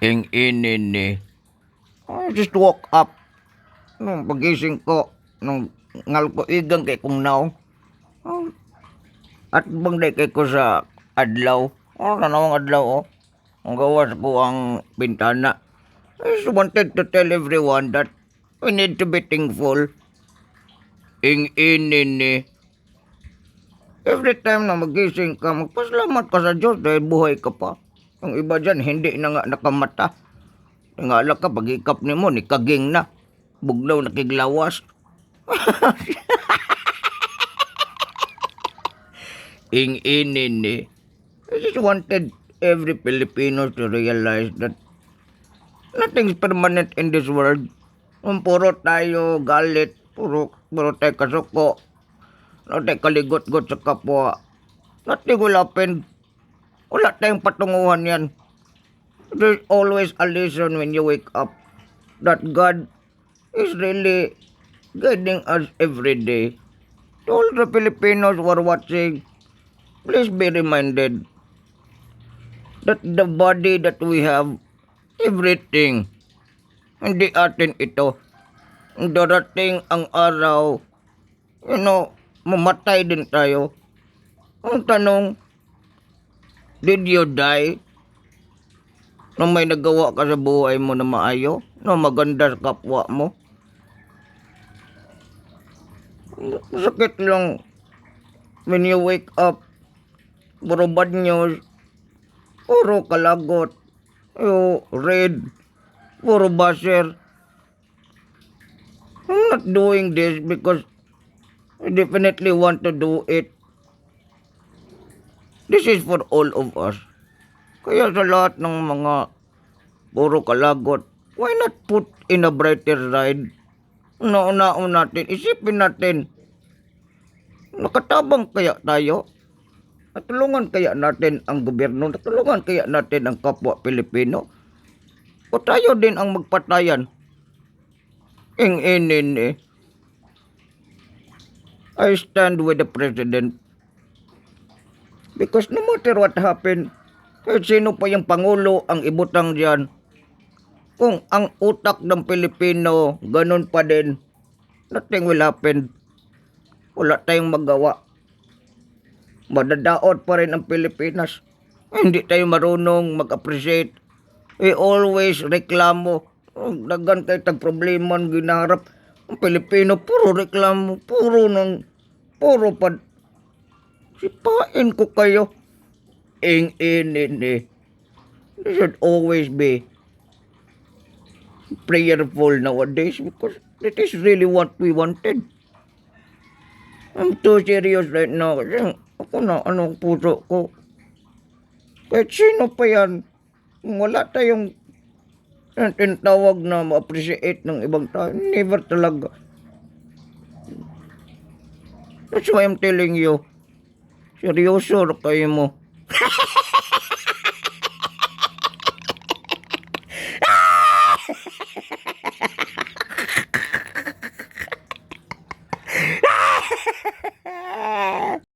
Ing inin ni. I just woke up. Nung pagising ko, nung ngal ko igang kay kong naong. Oh, at bangday kay ko sa adlaw. Nanawang adlaw, Ang gawas ko ang bintana. I just wanted to tell everyone that we need to be thankful. Ing inin ni. Every time na magising ka, magpasalamat ka sa Diyos dahil buhay ka pa. Yung iba dyan, hindi na nga nakamata. Tingala ka, pag-ikap ni mo, nikaging na. Buglaw nakiglawas. Ing inin ni. I just wanted every Filipino to realize that nothing's permanent in this world. Kung puro tayo galit, puro tayo kasuko, puro tayo kaligot-got sa kapwa, nothing will happen. Wala tayong patunguhan yan. There's always a lesson when you wake up that God is really guiding us every day. To all the Filipinos who are watching, please be reminded that the body that we have, everything, hindi atin ito. Darating ang araw, mamatay din tayo. Ang tanong, did you die? Nung may nagawa ka sa buhay mo na maayo, na maganda sa kapwa mo. Sakit lang when you wake up, puro bad news, puro kalagot, red, puro basher. I'm not doing this because I definitely want to do it. This is for all of us. Kaya sa lahat ng mga puro kalagot, why not put in a brighter side? Una-una natin, isipin natin, nakatabang kaya tayo? Natulungan kaya natin ang gobyerno? Natulungan kaya natin ang kapwa Pilipino? O tayo din ang magpatayan? Ing inin eh. I stand with the President. Because no matter what happened, kahit sino pa yung Pangulo ang ibutang diyan, kung ang utak ng Pilipino ganun pa din, nothing will happen. Wala tayong magawa. Madadaot pa rin ang Pilipinas. Hindi tayo marunong mag-appreciate. We always reklamo. Dagan kayo tag problema ang ginaharap. Ang Pilipino, puro reklamo, puro pa. Sipain ko kayo. Ing inin eh. They should always be prayerful nowadays because it is really what we wanted. I'm too serious right now kasi ako na anong puso ko. Kahit sino pa yan, wala tayong tinatawag na ma-appreciate ng ibang tao. Never talaga. That's why I'm telling you, seryoso kayo mo.